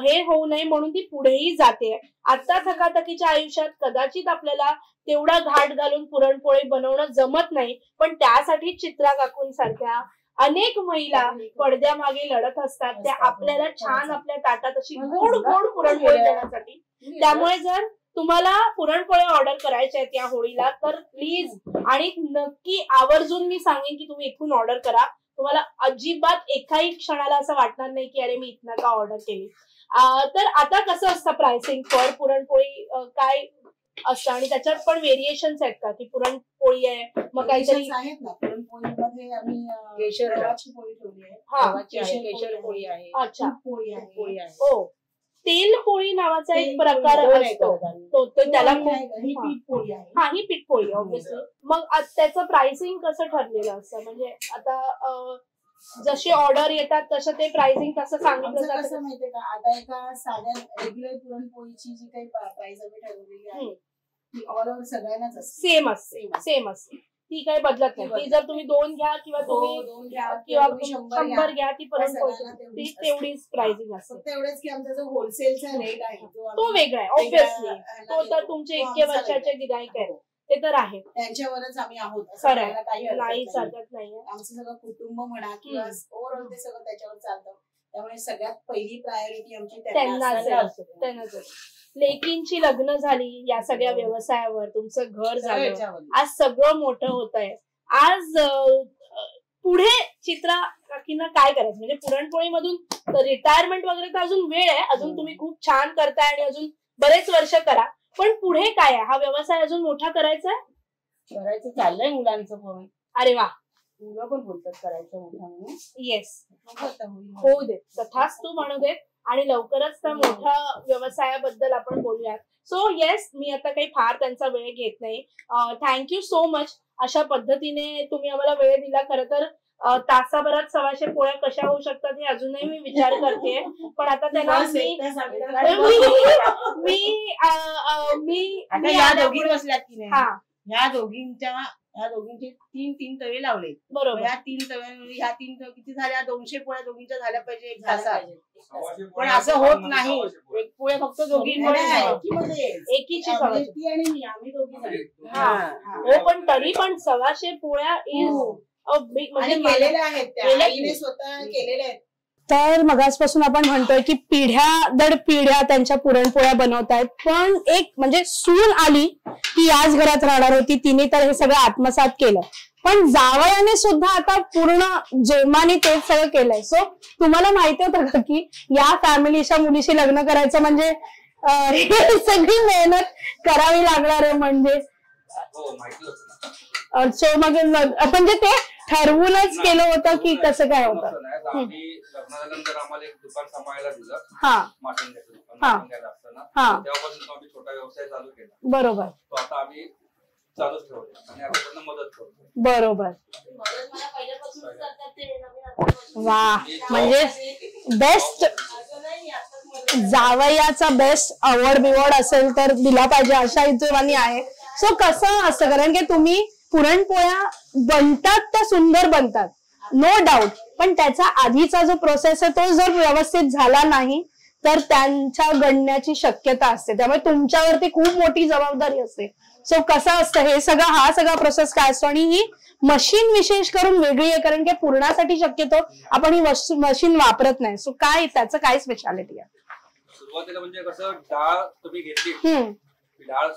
हे होऊ नये म्हणून ती पुढेही जाते. आता थकाथकीच्या आयुष्यात कदाचित आपल्याला तेवढा घाट घालून पुरणपोळी बनवणं जमत नाही, पण त्यासाठी चित्रा काकूंसारख्या अनेक महिला पडद्यामागे लढत असतात. त्या आपल्याला छान आपल्या ताटात अशी गोड गोड पुरणपोळी देण्यासाठी. त्यामुळे जर तुम्हाला पुरणपोळी ऑर्डर करायच्या आहेत या होळीला तर प्लीज आणि नक्की आवर्जून मी सांगेन की तुम्ही इथून ऑर्डर करा. तुम्हाला अजिबात एकाही क्षणाला असं वाटणार नाही की अरे मी इथनं का ऑर्डर केली. तर आता कसं असतं प्राइसिंग फॉर पुरणपोळी काय असतं आणि त्याच्यात पण व्हेरिएशन्स आहेत का की पुरणपोळी आहे मग काहीतरी आहेत ना. पुरणपोळीमध्ये आम्ही केशरची पोळी ठेवली आहे, केशर पोळी आहे, अच्छा पोळी आहे. हो, तेल पोळी नावाचा एक प्रकार असतो तो त्याला ही पीठ पोळी आहे. हा, ही पीठ पोळी ऑब्विसली. मग त्याचं प्राइसिंग कसं ठरलेलं असतं म्हणजे आता जशी ऑर्डर येतात तसं ते प्राइसिंग कसं सांगितलं जातं? कसं माहितीये का, आता एका साध्या रेग्युलर पुरणपोळीची जी काही प्राइस आम्ही ठरवलेली आहे ती ऑल ओव्हर सगळ्यांनाच असते, सेम असते. ती काही बदलत नाही. ती जर तुम्ही 2 घ्या किंवा तुम्ही किंवा 100 घ्या ती पुरणपोळी तेवढीच प्राइसिंग असते. फक्त एवढंच की आमचा जो होलसेलचा रेट आहे तो वेगळा आहे ऑब्विसली. तो तर तुमचे इतके वर्षाचे गिराईक आहेत ते तर आहे, त्यांच्यावरच आम्ही आहोत. काही हरकत नाहीये. आमचं सगळं कुटुंब म्हणा किंवा ओव्हरऑल ते सगळं त्याच्यावर चालतं. त्यामुळे सगळ्यात पहिली प्रायोरिटी आमची त्यांनाच. लेकींची लग्न झाली या सगळ्या व्यवसायावर, तुमचं घर झालं, आज सगळं मोठं होत आहे. आज पुढे चित्रा काकींना काय करायचं म्हणजे पुरणपोळी मधून रिटायरमेंट वगैरे तर अजून वेळ आहे, अजून तुम्ही खूप छान करताय आणि अजून बरेच वर्ष करा, पण पुढे काय आहे? हा व्यवसाय अजून मोठा करायचा चाललंय मुलांचं पण. अरे वा, मुलं पण बोलतात करायचं मोठा म्हणून. येस, होऊ देत, तथास्तु म्हणू देत आणि लवकरच त्या मोठ्या व्यवसायाबद्दल आपण बोलूयात. सो येस, मी आता काही फार त्यांचा वेळ घेत नाही. Thank you so much. अशा पद्धतीने तुम्ही आम्हाला वेळ दिला. खरं तर तासाभरात 100 पोळ्या कशा होऊ शकतात हे अजूनही मी विचार करते, पण आता त्यांना ह्या दोघींचे 3 तवे लावले. बरोबर. ह्या 3 तव्यांवर ह्या 3 तवे किती झाल्या? 200 पोळ्या दोघींच्या झाल्या पाहिजे एक तासात. पण असं होत नाही. एक पोळ्या फक्त दोघींमध्ये एकीची आम्ही दोघी. हो, पण तरी पण 100 पोळ्या इज म्हणजे केलेल्या आहेत, त्या स्वतः केलेल्या आहेत. तर मगासपासून आपण म्हणतोय की पिढ्या दर पिढ्या त्यांच्या पुरणपोळ्या बनवतायत, पण एक म्हणजे सून आली की याच घरात राहणार होती, तिने तर हे सगळं आत्मसात केलं, पण जावयाने सुद्धा आता पूर्ण जोमाने तेच सगळं केलंय. सो तुम्हाला माहिती होतं का की या फॅमिलीच्या मुलीशी लग्न करायचं म्हणजे सगळी मेहनत करावी लागणार आहे म्हणजे. सो मग म्हणजे ते ठरवूनच केलं होतं की कसं काय होतं? लग्नानंतर आम्हाला एक दुकान सांभाळायला दिलं, माशांचं दुकान असताना तेव्हापासून आम्ही छोटा व्यवसाय चालू केला. बरोबर. तो आता आम्ही चालूच ठेवतो आणि आता त्यांना मदत करतो. बरोबर. वा, म्हणजे बेस्ट जावयाचा बेस्ट अवॉर्ड बिवॉर्ड असेल तर दिला पाहिजे अशा हिशोबाने आहे. सो कसं असतं, कारण की तुम्ही पुरणपोळ्या बनतात त्या सुंदर बनतात नो डाऊट, पण त्याचा आधीचा जो प्रोसेस आहे तो जर व्यवस्थित झाला नाही तर त्यांच्या गणण्याची शक्यता असते, त्यामुळे तुमच्यावरती खूप मोठी जबाबदारी असते. सो कसं असतं हे सगळं, हा सगळा प्रोसेस काय असतो आणि ही मशीन विशेष करून वेगळी आहे, कारण की पुरणासाठी शक्यतो आपण ही मशीन वापरत नाही. सो काय त्याचं काय स्पेशालिटी आहे? सुरुवातीला म्हणजे कसं, डाळ तुम्ही घेतली, डाळ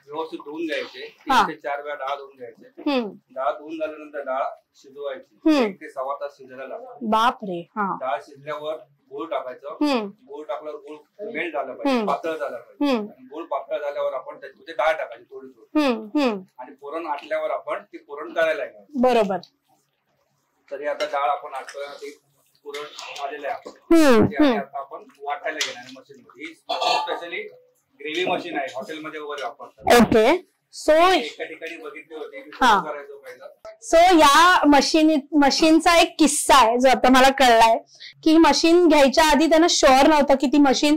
व्यवस्थित धुवून घ्यायचे, 3 ते 4 वेळा डाळ धुवून घ्यायचे. डाळ धुवून झाल्यानंतर डाळ शिजवायची, 1 ते सव्वा तास शिजायला लागतो. बापरे. डाळ शिजल्यावर गूळ टाकायचं, गूळ टाकल्यावर गूळ मेल्ट झाला पाहिजे, पातळ झाला पाहिजे. गूळ पातळ झाल्यावर आपण त्याच्यामध्ये डाळ टाकायची थोडी थोडी, आणि पुरण आटल्यावर आपण ते पुरण करायला घ्यायचं. बरोबर. तरी आता डाळ आपण आटतोय, पुरण आलेलं आहे आपण वाटायला घेणार मशीन मध्ये. ही स्पेशली ग्रेव्ही मशीन आहे, हॉटेलमध्ये वगैरे वापरतात. ओके. सो एका ठिकाणी बघितली होती करायचो पहिला. सो या मशीनचा एक किस्सा आहे जो आता मला कळलाय की मशीन घ्यायच्या आधी त्यांना शुअर नव्हतं की ती मशीन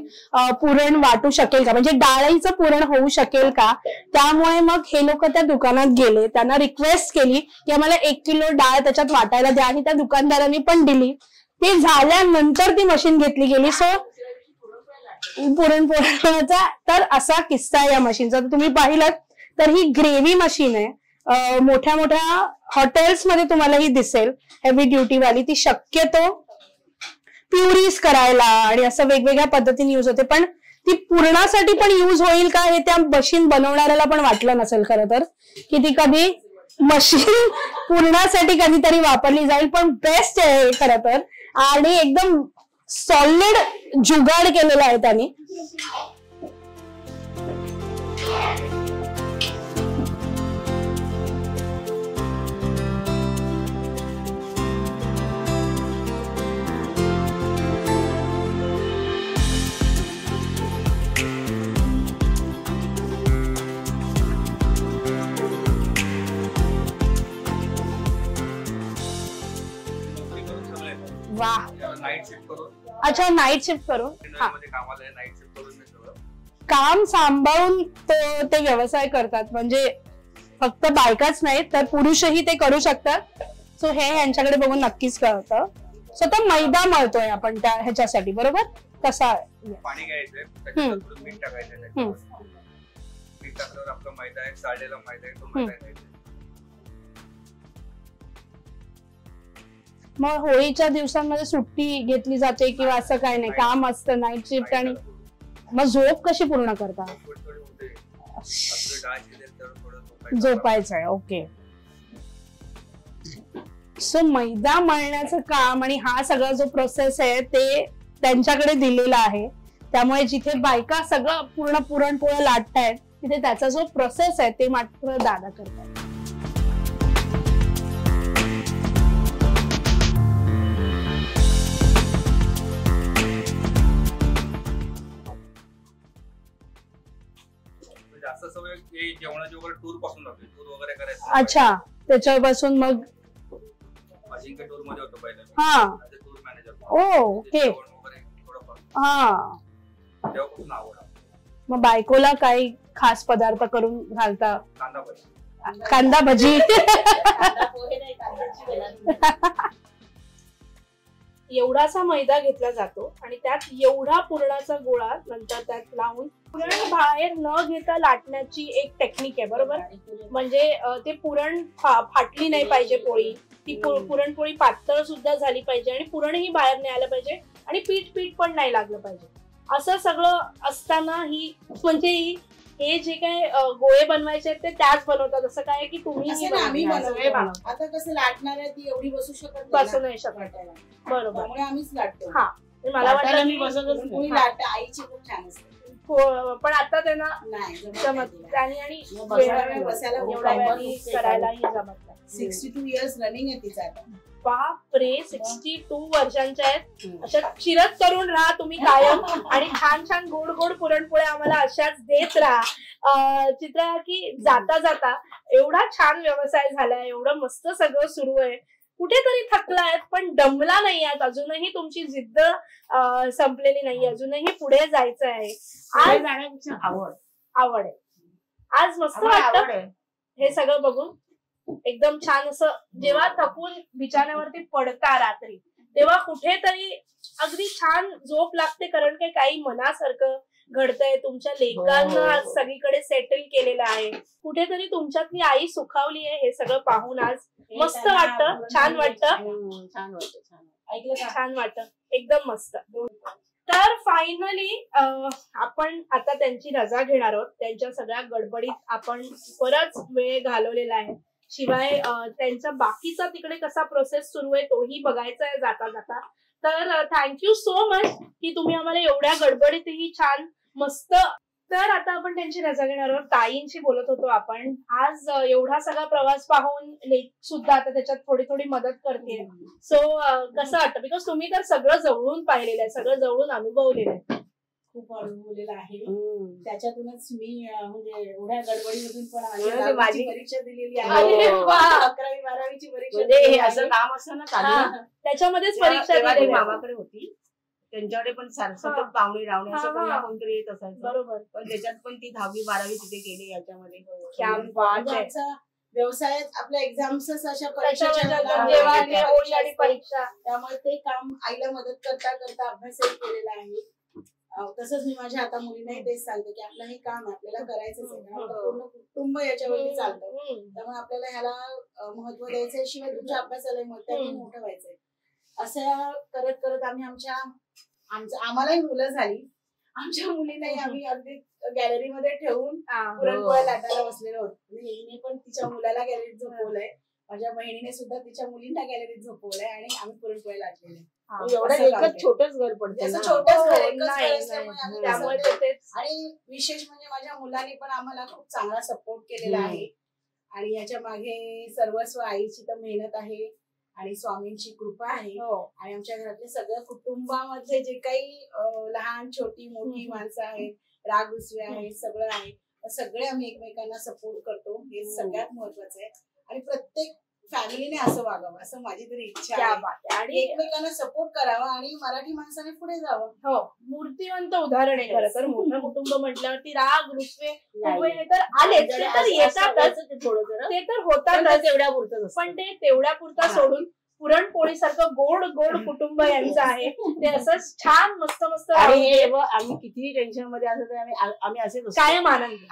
पुरण वाटू शकेल का, म्हणजे डाळीचं पुरण होऊ शकेल का. त्यामुळे मग हे लोक त्या दुकानात गेले, त्यांना रिक्वेस्ट केली की आम्हाला 1 किलो डाळ त्याच्यात वाटायला द्या, आणि त्या दुकानदारांनी पण दिली. ते झाल्यानंतर ती मशीन घेतली गेली. सो पुरणपोळीचा तर असा किस्सा आहे या मशीनचा. तुम्ही पाहिलं तर ही ग्रेव्ही मशीन आहे. मोठ्या मोठ्या हॉटेल्स मध्ये तुम्हाला ही दिसेल, हेवी ड्युटी वाली. ती शक्यतो प्युरीज करायला आणि असं वेगवेगळ्या पद्धतीने युज होते, पण ती पुरणासाठी पण युज होईल का हे त्या मशीन बनवणाऱ्याला पण वाटलं नसेल खरं तर, की ती कधी मशीन पुरणासाठी कधीतरी वापरली जाईल. पण बेस्ट आहे खरं तर, आणि एकदम सॉलिड जुगाड केलेला आहे त्यांनी. वाह. नाईट शिफ्ट करून. अच्छा, नाईट शिफ्ट करून. कामाला नाईट शिफ्ट करून काम सांभाळून ते व्यवसाय करतात, म्हणजे फक्त बायकाच नाही तर पुरुषही ते करू शकतात. सो हे यांच्याकडे बघून नक्कीच कळतं. सो तो मैदा मळतोय आपण त्या ह्याच्यासाठी, बरोबर? कसा पाणी घ्यायचंय, त्याच्यात थोडं मीठ टाकायचं. मीठ टाकल्यावर आपला मैदा आहे, चाळलेला मैदा आहे, तो मैदा घ्यायचा. मग होळीच्या दिवसांमध्ये सुट्टी घेतली जाते किंवा असं काय नाही, काम असतं नाईट शिफ्ट, आणि मग झोप कशी पूर्ण करता? झोपायचं आहे. ओके. सो मैदा मळण्याचं काम आणि हा सगळा जो प्रोसेस आहे ते त्यांच्याकडे दिलेला आहे. त्यामुळे जिथे बायका सगळं पूर्ण पुरणपोळ्या लाटतायत तिथे त्याचा जो प्रोसेस आहे ते मात्र दादा करतात. जास्त सवय जेवणाची वगैरे टूर पासून लागते, टूर वगैरे करायचं. अच्छा, त्याच्यापासून मग अजिंक्य टूर मध्ये होतो पहिले. Tour manager. ओके. हा, तेव्हापासून आवड. मग बायकोला काही खास पदार्थ करून घालता? कांदा भजी. कांदा भजी. एवढासा मैदा घेतला जातो आणि त्यात एवढा पुरणाचा गोळा नंतर त्यात लावून पुरण बाहेर न घेता लाटण्याची एक टेक्निक आहे, बरोबर? म्हणजे ते पुरण फाटली नाही पाहिजे पोळी, ती पुरणपोळी पातळ सुद्धा झाली पाहिजे आणि पुरणही बाहेर नाही आलं पाहिजे आणि पीठ पण नाही लागलं पाहिजे. असं सगळं असताना ही म्हणजे हे जे काय गोळे बनवायचे ते त्याच बनवतात. असं काय की तुम्ही आता कसं लाटणार आहे ती एवढी बसू शकत बसू नाही शकत, बरोबर? त्यामुळे आम्हीच लाटतो. हा, मला वाटलं मी बसतच तुम्ही लाटता, आईची खूप छान असते. पण आता त्यांना नाही जमत आणि बसायला करायलाही जमत नाही. 62 इयर्स रनिंग आहे तिचा. बापरे, 62 वर्षांच्या आहेत. अशा चिरत करून राहा तुम्ही कायम आणि छान छान गोड गोड पुरणपोळ्या आम्हाला अशाच देत राहा. चित्रा की जाता जाता एवढा छान व्यवसाय झालाय, एवढं मस्त सगळं सुरू आहे, कुठेतरी थकलायत पण दमला नाही आहात, अजूनही तुमची जिद्द संपलेली नाही, अजूनही पुढे जायचं आहे. आज जाण्यापेक्षा आवड आहे. आज मस्त वाटतं हे सगळं बघून. एकदम छान असं जेव्हा थकून बिछाण्यावरती पडता रात्री तेव्हा कुठेतरी अगदी छान झोप लागते, कारण काही मनासारखं घडतंय. तुमच्या लेकांना आज सगळीकडे सेटल केलेलं आहे, कुठेतरी तुमच्यातली आई सुखावली आहे. हे सगळं पाहून आज मस्त वाटतं, छान वाटतं, छान वाटतं, एकदम मस्त. तर फायनली आपण आता त्यांची रजा घेणार आहोत. त्यांच्या सगळ्या गडबडीत आपण बराच वेळ घालवलेला आहे. शिवाय त्यांचा बाकीचा तिकडे कसा प्रोसेस सुरू आहे तोही बघायचा आहे जाता जाता. तर थँक्यू सो मच की तुम्ही आम्हाला एवढ्या गडबडीतही छान मस्त तर आता आपण त्यांची रजा घेणार आहोत. ताईंशी बोलत होतो आपण. आज एवढा सगळा प्रवास पाहून लेक सुद्धा आता त्याच्यात थोडी थोडी मदत करते. सो कसं वाटतं, बिकॉज तुम्ही तर सगळं जवळून पाहिलेलं आहे, सगळं जवळून अनुभवलेलं आहे. खूप अनुभवलेलं आहे. त्याच्यातूनच मी म्हणजे एवढ्या गडबडीमधून पण माझी परीक्षा दिलेली आहे. 11वी 12वीची परीक्षा असं काम असतं ना चालू, त्याच्यामध्येच परीक्षा दिलेली. मामाकडे होती, त्यांच्याकडे पण सतत पाहुणे रावणे असं कोणतरी येत असायचं. बरोबर. पण त्याच्यात पण ती 10वी 12वी तिथे गेली याच्यामध्ये. व्यवसायात आपल्या एक्झाम्स अशा परीक्षा, त्यामुळे ते काम आईला मदत करता करता अभ्यासही केलेला आहे. तसंच मी माझ्या आता मुलींनाही तेच सांगते की आपलं हे काम आपल्याला करायचंच आहे. पूर्ण कुटुंब याच्यावरती चालतं, त्यामुळे आपल्याला ह्याला महत्व द्यायचंय. शिवाय तुमच्या अभ्यासाला मोठं व्हायचंय. असं करत करत आम्ही आम्हालाही मुलं झाली. आमच्या मुलींनाही आम्ही अगदी गॅलरीमध्ये ठेवून पुरणपोळ्या लाटायला बसलेलो होतो. हिने पण तिच्या मुलाला गॅलरीत झोपवलंय, माझ्या बहिणीने सुद्धा तिच्या मुलींना गॅलरीत झोपवलंय आणि आम्ही पुरणपोळ्या लाटलेले. एकच छोटच घर पडतं, त्यामुळे आणि विशेष म्हणजे माझ्या मुलांनी पण आम्हाला खूप चांगला सपोर्ट केलेला आहे. आणि याच्या मागे सर्वस्व आईची तर मेहनत आहे आणि स्वामींची कृपा आहे. आणि आमच्या घरातले सगळं कुटुंबामध्ये जे काही लहान छोटी मोठी माणसं आहेत, राग रुसवे आहेत, सगळं आहे, सगळे आम्ही एकमेकांना सपोर्ट करतो. हे सगळ्यात महत्वाचं आहे. आणि प्रत्येक फॅमिलीने असं वागावं असं माझी तरी इच्छा आहे. आणि एकमेकांना सपोर्ट करावा आणि मराठी माणसाने पुढे जावं. हो, मूर्तिवंत उदाहरण आहे खरं तर. मोठं कुटुंब म्हटल्यावरती राग रुसवे तर आलेच, ते तर येतातच, ते तर होतातच तेवढ्यापुरतं. पण ते तेवढ्यापुरता सोडून पुरणपोळी सारखं गोड गोड कुटुंब यांचं आहे. ते असंच छान मस्त मस्त आम्ही कितीही टेन्शन मध्ये असतो तरी आम्ही असेच कायम आनंदी,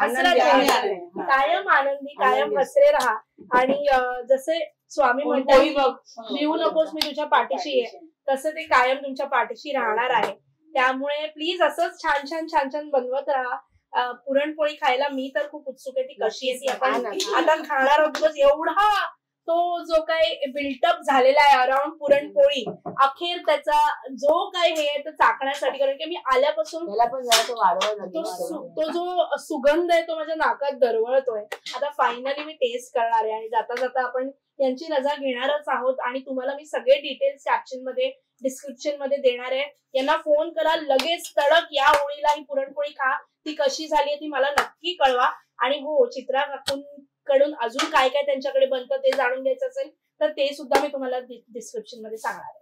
कायम आनंदी, कायम हसरे राहा. आणि जसे स्वामी म्हणतात भिवू नकोस मी तुझ्या पाठीशी आहे, तसं ते कायम तुमच्या पाठीशी राहणार आहे. त्यामुळे प्लीज असंच छान छान छान छान बनवत राहा. पुरणपोळी खायला मी तर खूप उत्सुक आहे, ती कशी आहे ती आपण आता खाणार आहोत. एवढा तो जो काही बिल्टअप झालेला आहे अराउंड पुरणपोळी, अखेर त्याचा जो काही हे आहे तो चाकण्यासाठी, कारण की मी आल्यापासून तो जो सुगंध आहे तो माझ्या नाकात दरवळतोय. आता फायनली मी टेस्ट करणार आहे आणि जाता जाता आपण यांची रजा घेणारच आहोत. आणि तुम्हाला मी सगळे डिटेल्स कॅप्शन मध्ये डिस्क्रिप्शन मध्ये देणार आहे. यांना फोन करा लगेच, तडक या होळीला ही पुरणपोळी खा. ती कशी झाली ती मला नक्की कळवा. आणि हो, चित्रा काकूंकडून अजून काय काय त्यांच्याकडे बनतं ते जाणून घ्यायचं असेल तर ते सुद्धा मी तुम्हाला डिस्क्रिप्शन मध्ये सांगणार आहे.